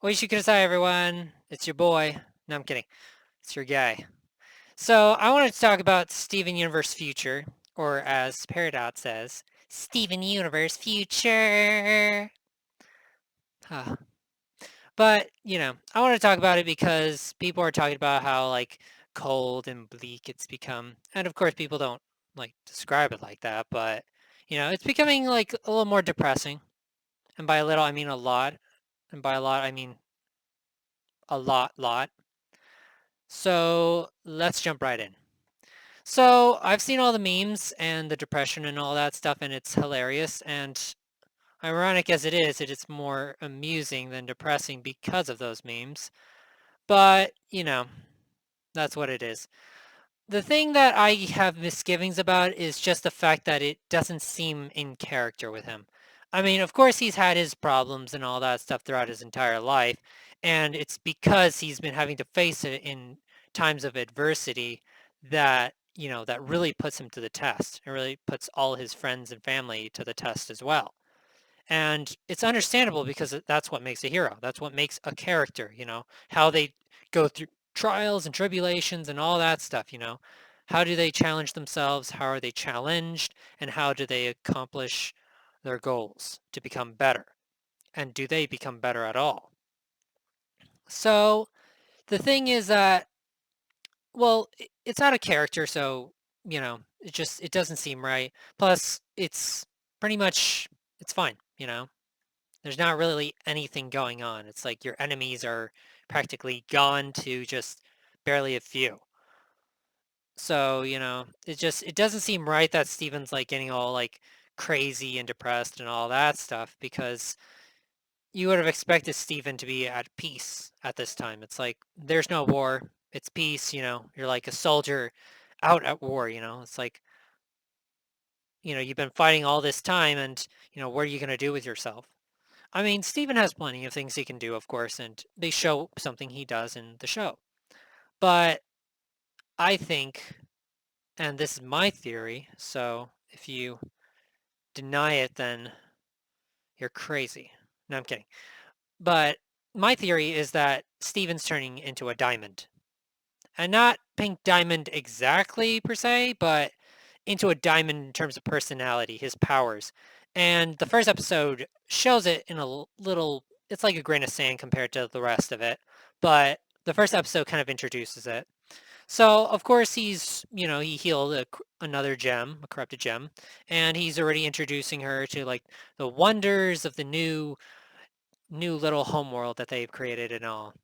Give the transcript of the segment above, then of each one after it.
Oishikudasai, everyone. It's your boy. No, I'm kidding. It's your guy. So I wanted to talk about Steven Universe Future, or as Peridot says, Steven Universe Future. Huh. But, I want to talk about it because people are talking about how, cold and bleak it's become. And of course, people don't, describe it like that, but, it's becoming, a little more depressing. And by a little, I mean a lot. And by a lot, I mean a lot. So let's jump right in. So I've seen all the memes and the depression and all that stuff, and it's hilarious. And ironic as it is more amusing than depressing because of those memes. But, that's what it is. The thing that I have misgivings about is just the fact that it doesn't seem in character with him. I mean, of course, he's had his problems and all that stuff throughout his entire life, and it's because he's been having to face it in times of adversity that, that really puts him to the test. It really puts all his friends and family to the test as well. And it's understandable because that's what makes a hero. That's what makes a character, how they go through trials and tribulations and all that stuff, How do they challenge themselves? How are they challenged? And how do they accomplish their goals to become better? And do they become better at all? So the thing is that, well, it's out of character, so, it doesn't seem right. Plus, it's pretty much, it's fine, There's not really anything going on. It's like your enemies are practically gone to just barely a few. So, it doesn't seem right that Steven's getting all crazy and depressed and all that stuff because you would have expected Steven to be at peace at this time. It's like there's no war. It's peace, You're like a soldier out at war, It's like, you've been fighting all this time and, what are you going to do with yourself? I mean, Steven has plenty of things he can do, of course, and they show something he does in the show. But I think, and this is my theory, so if you deny it, then you're crazy. No, I'm kidding. But my theory is that Steven's turning into a diamond. And not pink diamond exactly per se, but into a diamond in terms of personality, his powers. And the first episode shows it in a little, it's like a grain of sand compared to the rest of it. But the first episode kind of introduces it. So, of course, he healed another gem, a corrupted gem, and he's already introducing her to the wonders of the new little homeworld that they've created and all.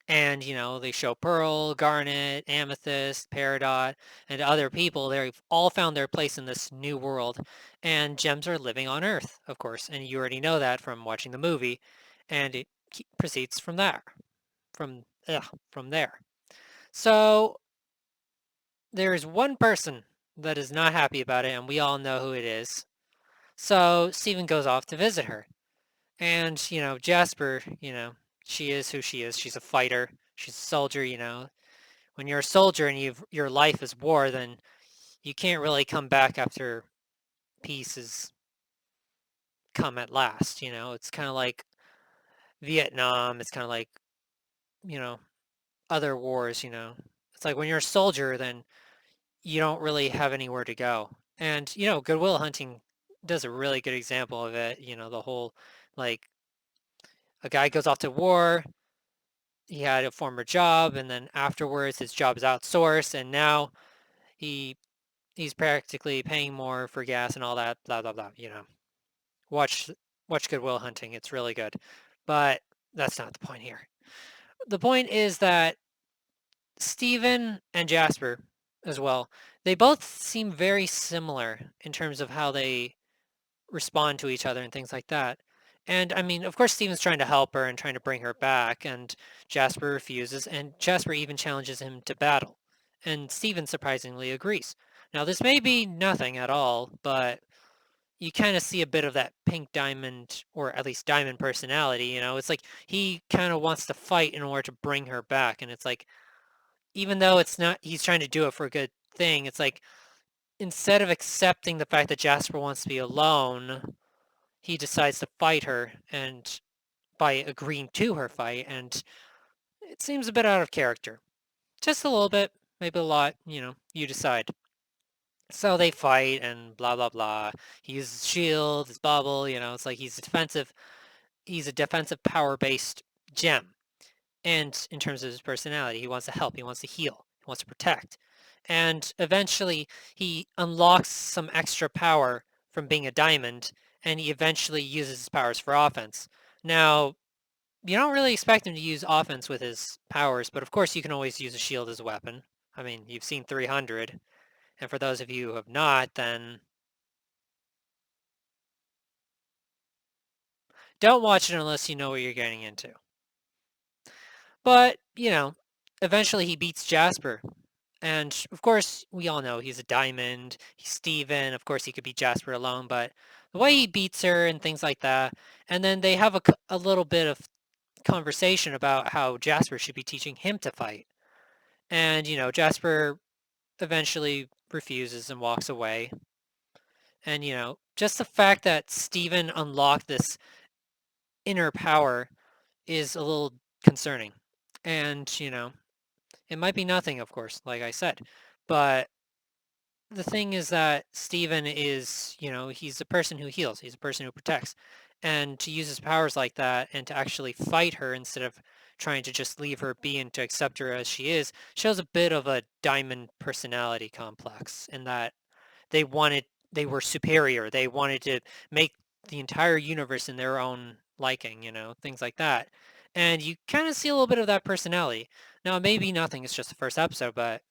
And, they show Pearl, Garnet, Amethyst, Peridot, and other people. They've all found their place in this new world. And gems are living on Earth, of course. And you already know that from watching the movie. And it proceeds from there. From there. So there's one person that is not happy about it, and we all know who it is. So Steven goes off to visit her. And, Jasper, she is who she is. She's a fighter. She's a soldier, when you're a soldier and your life is war, then you can't really come back after peace has come at last. It's kind of like Vietnam. It's kind of like you know other wars. It's like when you're a soldier, then you don't really have anywhere to go. And Goodwill Hunting does a really good example of it. The whole like a guy goes off to war. He had a former job, and then afterwards his job is outsourced, and now he he's practically paying more for gas and all that, blah blah blah. Watch watch Goodwill Hunting. It's really good. But that's not the point here. The point is that Steven and Jasper as well, they both seem very similar in terms of how they respond to each other and things like that. And I mean, of course, Steven's trying to help her and trying to bring her back, and Jasper refuses, and Jasper even challenges him to battle. And Steven surprisingly agrees. Now, this may be nothing at all, but you kind of see a bit of that pink diamond, or at least diamond personality. It's like he kind of wants to fight in order to bring her back. And it's like, even though it's not, he's trying to do it for a good thing, it's like instead of accepting the fact that Jasper wants to be alone, he decides to fight her and by agreeing to her fight, and it seems a bit out of character. Just a little bit, maybe a lot, you decide. So they fight and blah blah blah. He uses his shield, his bubble, it's like he's a defensive power-based gem. And in terms of his personality, he wants to help, he wants to heal, he wants to protect. And eventually he unlocks some extra power from being a diamond, and he eventually uses his powers for offense. Now, you don't really expect him to use offense with his powers, but of course you can always use a shield as a weapon. I mean, you've seen 300, and for those of you who have not, then don't watch it unless you know what you're getting into. But, eventually he beats Jasper. And of course, we all know he's a diamond, he's Steven, of course he could beat Jasper alone, but the way he beats her and things like that, and then they have a little bit of conversation about how Jasper should be teaching him to fight. And, Jasper eventually refuses and walks away. And, just the fact that Steven unlocked this inner power is a little concerning. And, it might be nothing, of course, like I said, but the thing is that Steven is, he's a person who heals, he's a person who protects. And to use his powers like that and to actually fight her instead of trying to just leave her be and to accept her as she is, shows a bit of a diamond personality complex in that they wanted, they were superior. They wanted to make the entire universe in their own liking, things like that. And you kind of see a little bit of that personality. Now, maybe nothing, it's just the first episode, but,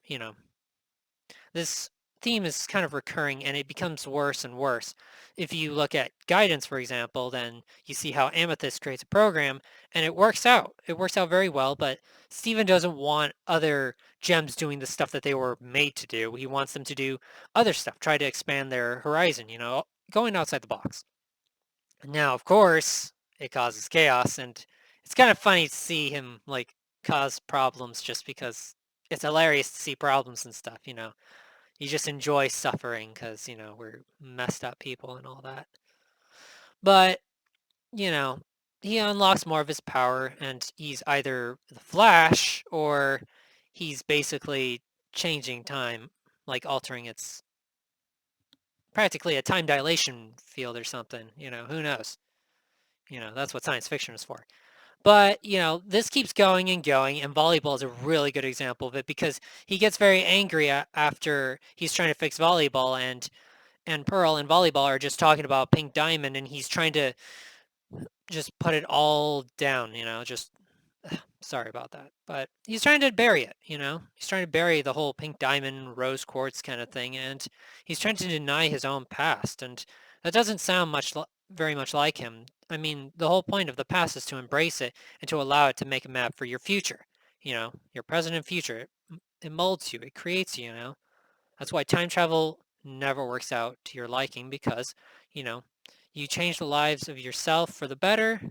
this theme is kind of recurring and it becomes worse and worse. If you look at Guidance, for example, then you see how Amethyst creates a program and it works out. It works out very well, but Steven doesn't want other gems doing the stuff that they were made to do. He wants them to do other stuff, try to expand their horizon, going outside the box. Now, of course, it causes chaos, and it's kind of funny to see him like cause problems just because it's hilarious to see problems and stuff, you just enjoy suffering because, we're messed up people and all that. But, you know, he unlocks more of his power and he's either the Flash or he's basically changing time, like altering its practically a time dilation field or something, who knows? That's what science fiction is for. But, this keeps going and going, and volleyball is a really good example of it because he gets very angry after he's trying to fix volleyball, and Pearl and volleyball are just talking about Pink Diamond, and he's trying to just put it all down, just sorry about that. But he's trying to bury it, He's trying to bury the whole Pink Diamond, rose quartz kind of thing, and he's trying to deny his own past, and that doesn't sound very much like him. I mean, the whole point of the past is to embrace it and to allow it to make a map for your future. Your present and future. It molds you. It creates you. That's why time travel never works out to your liking because, you know, you change the lives of yourself for the better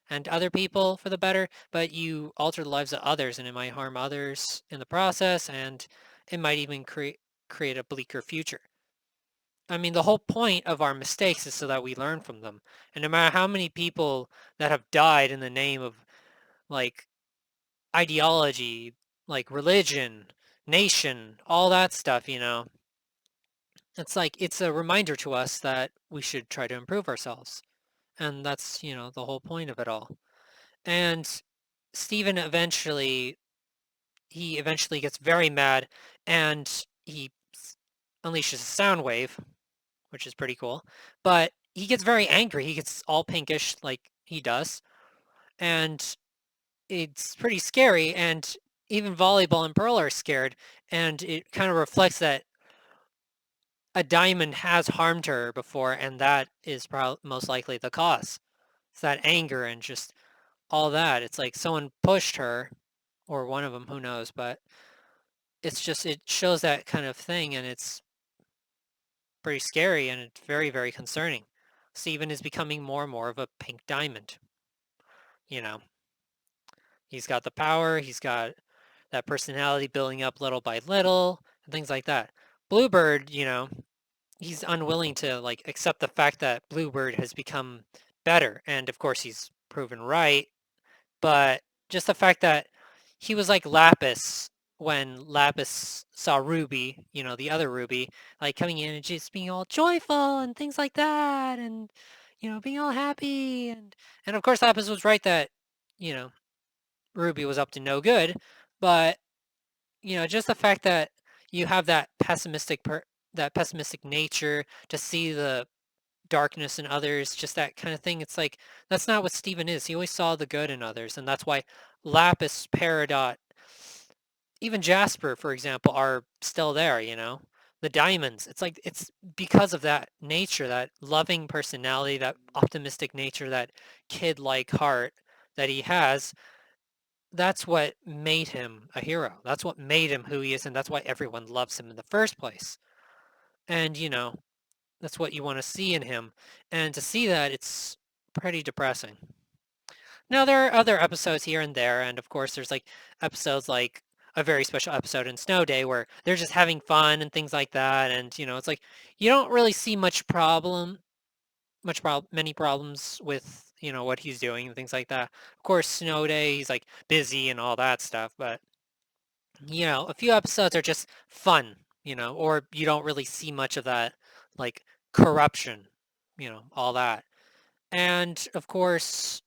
and other people for the better, but you alter the lives of others and it might harm others in the process and it might even create a bleaker future. I mean, the whole point of our mistakes is so that we learn from them. And no matter how many people that have died in the name of like ideology, like religion, nation, all that stuff, it's like it's a reminder to us that we should try to improve ourselves. And that's, the whole point of it all. And Steven eventually gets very mad and he unleashes a sound wave, which is pretty cool. But he gets very angry. He gets all pinkish like he does. And it's pretty scary. And even Volleyball and Pearl are scared. And it kind of reflects that a diamond has harmed her before, and that is most likely the cause. It's that anger and just all that. It's like someone pushed her, or one of them, who knows, but it shows that kind of thing, and it's pretty scary, and it's very, very concerning. Steven is becoming more and more of a pink diamond. You know, he's got the power, he's got that personality building up little by little, and things like that. Bluebird, he's unwilling to like accept the fact that Bluebird has become better, and of course he's proven right, but just the fact that he was like Lapis when Lapis saw Ruby, the other Ruby, like coming in and just being all joyful and things like that, and being all happy, and of course Lapis was right that you know Ruby was up to no good, but just the fact that you have that pessimistic nature to see the darkness in others, just that kind of thing. It's like that's not what Steven is. He always saw the good in others, and that's why Lapis, Peridot, even Jasper, for example, are still there. The diamonds. It's like it's because of that nature, that loving personality, that optimistic nature, that kid-like heart that he has. That's what made him a hero. That's what made him who he is, and that's why everyone loves him in the first place. And that's what you want to see in him. And to see that, it's pretty depressing. Now, there are other episodes here and there, and of course, there's like episodes like a very special episode in Snow Day where they're just having fun and things like that. And, it's like you don't really see many problems with, what he's doing and things like that. Of course, Snow Day, he's like busy and all that stuff, but, a few episodes are just fun, or you don't really see much of that, like corruption, all that. And of course,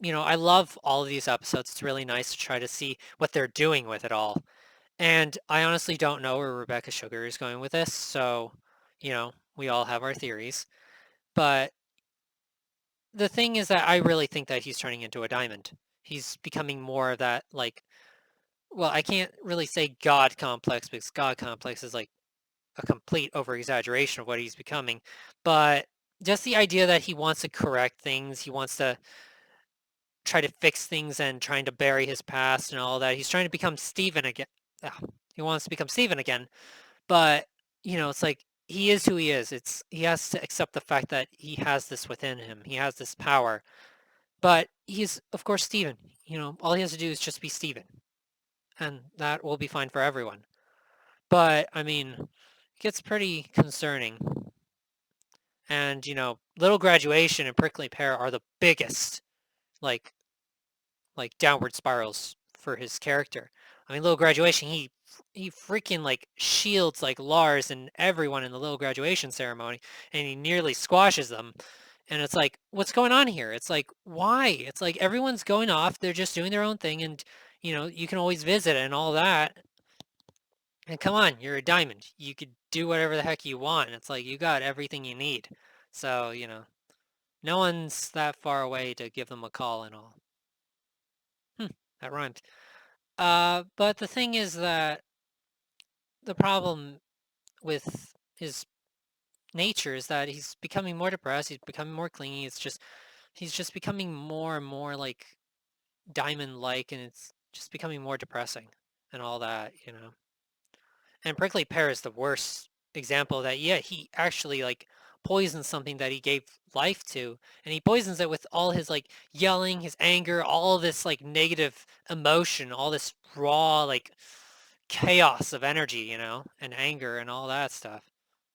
I love all of these episodes. It's really nice to try to see what they're doing with it all. And I honestly don't know where Rebecca Sugar is going with this. So, we all have our theories. But the thing is that I really think that he's turning into a diamond. He's becoming more of that, like, well, I can't really say God complex because God complex is like a complete over exaggeration of what he's becoming. But just the idea that he wants to correct things, he wants to try to fix things and trying to bury his past and all that. He's trying to become Steven again. He wants to become Steven again, but it's like he is who he is. He has to accept the fact that he has this within him. He has this power, but he's of course Steven. All he has to do is just be Steven, and that will be fine for everyone. But I mean, it gets pretty concerning. And Little Graduation and Prickly Pear are the biggest, like downward spirals for his character. I mean, Little Graduation, he freaking like shields like Lars and everyone in the Little Graduation ceremony, and he nearly squashes them. And it's like, what's going on here? It's like, why? It's like everyone's going off, they're just doing their own thing, and you can always visit and all that. And come on, you're a diamond. You could do whatever the heck you want. It's like you got everything you need. So, no one's that far away to give them a call and all. That rhymed. But the thing is that the problem with his nature is that he's becoming more depressed, he's becoming more clingy, he's just becoming more and more like diamond-like, and it's just becoming more depressing and all that. And Prickly Pear is the worst example of that. Yeah, he actually like poisons something that he gave life to, and he poisons it with all his like yelling, his anger, all this like negative emotion, all this raw like chaos of energy, and anger and all that stuff.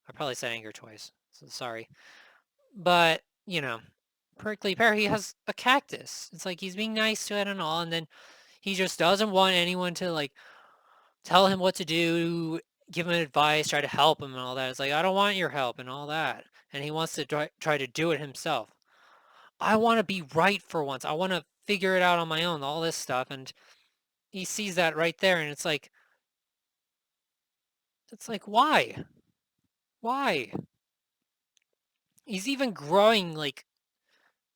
I probably said anger twice, so sorry. But, Prickly Pear, he has a cactus. It's like he's being nice to it and all, and then he just doesn't want anyone to like tell him what to do, give him advice, try to help him and all that. It's like, I don't want your help and all that. And he wants to try to do it himself. I want to be right for once. I want to figure it out on my own, all this stuff. And he sees that right there. And it's like, why? Why? He's even growing like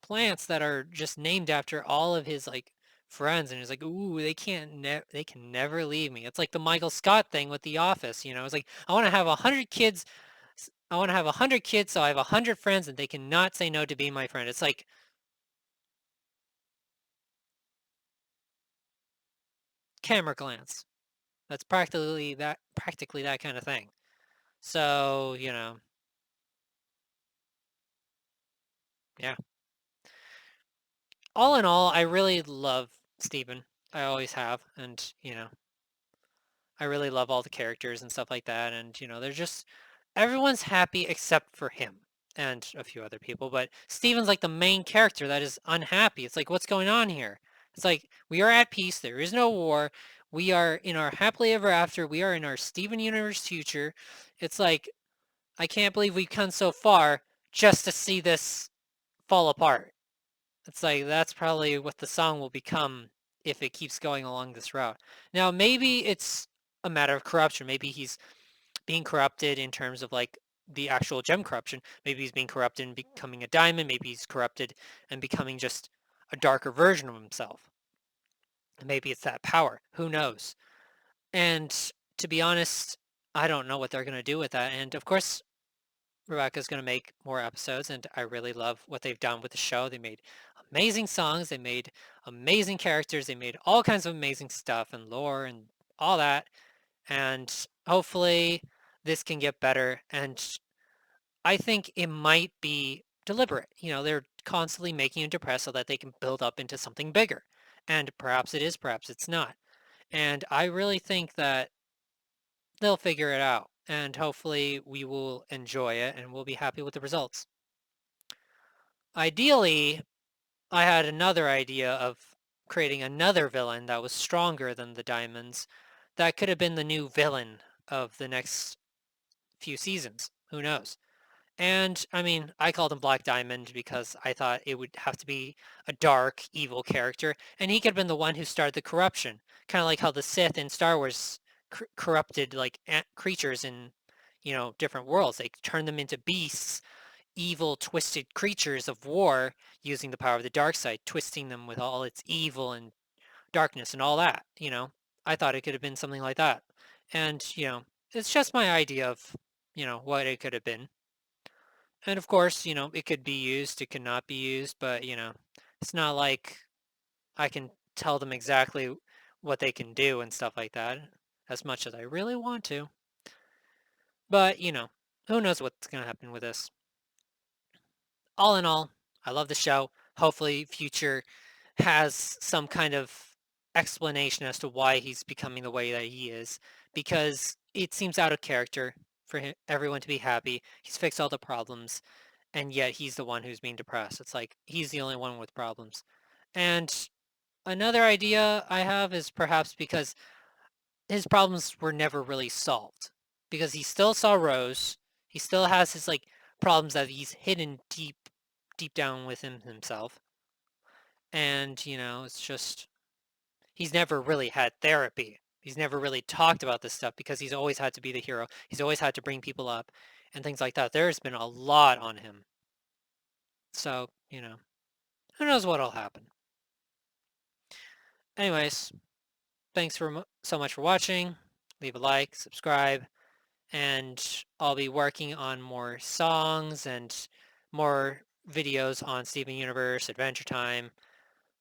plants that are just named after all of his like friends, and he's like, ooh, they can never leave me. It's like the Michael Scott thing with The Office. It's like I want to have 100 kids. I want to have 100 kids, so I have 100 friends, and they cannot say no to be my friend. It's like camera glance. That's practically that kind of thing. So yeah. All in all, I really love Steven. I always have, and I really love all the characters and stuff like that. And they're just everyone's happy except for him. and a few other people, but Steven's like the main character that is unhappy. It's like, what's going on here? It's like, we are at peace. There is no war. We are in our happily ever after. We are in our Steven Universe future. It's like, I can't believe we've come so far just to see this fall apart. It's like, that's probably what the song will become if it keeps going along this route. Now, maybe it's a matter of corruption. Maybe he's being corrupted in terms of like the actual gem corruption. Maybe he's being corrupted and becoming a diamond. Maybe he's corrupted and becoming just a darker version of himself. Maybe it's that power. Who knows? And to be honest, I don't know what they're going to do with that. And of course, Rebecca's going to make more episodes, and I really love what they've done with the show. They made amazing songs, they made amazing characters, they made all kinds of amazing stuff and lore and all that. And hopefully, this can get better. And I think it might be deliberate. They're constantly making it depressed so that they can build up into something bigger. And perhaps it is, perhaps it's not. And I really think that they'll figure it out. And hopefully we will enjoy it and we'll be happy with the results. Ideally, I had another idea of creating another villain that was stronger than the diamonds. That could have been the new villain of the next few seasons. Who knows? And I mean, I called him Black Diamond because I thought it would have to be a dark, evil character, and he could have been the one who started the corruption, kind of like how the Sith in Star Wars corrupted like creatures in, different worlds. They turned them into beasts, evil, twisted creatures of war, using the power of the dark side, twisting them with all its evil and darkness and all that. I thought it could have been something like that, and it's just my idea of, what it could have been. And of course, it could be used, it could not be used, but, it's not like I can tell them exactly what they can do and stuff like that, as much as I really want to. But, who knows what's going to happen with this. All in all, I love the show. Hopefully, Future has some kind of explanation as to why he's becoming the way that he is, because it seems out of character for everyone to be happy. He's fixed all the problems, and yet he's the one who's being depressed. It's like he's the only one with problems. And another idea I have is perhaps because his problems were never really solved. Because he still saw Rose, he still has his like problems that he's hidden deep down within himself. And, it's just he's never really had therapy. He's never really talked about this stuff because he's always had to be the hero. He's always had to bring people up and things like that. There's been a lot on him. So, who knows what'll happen. Anyways, thanks so much for watching. Leave a like, subscribe, and I'll be working on more songs and more videos on Steven Universe, Adventure Time,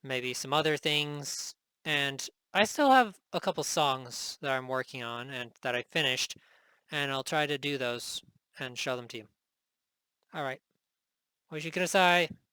maybe some other things. And I still have a couple songs that I'm working on and that I finished, and I'll try to do those and show them to you. All right. おいしください。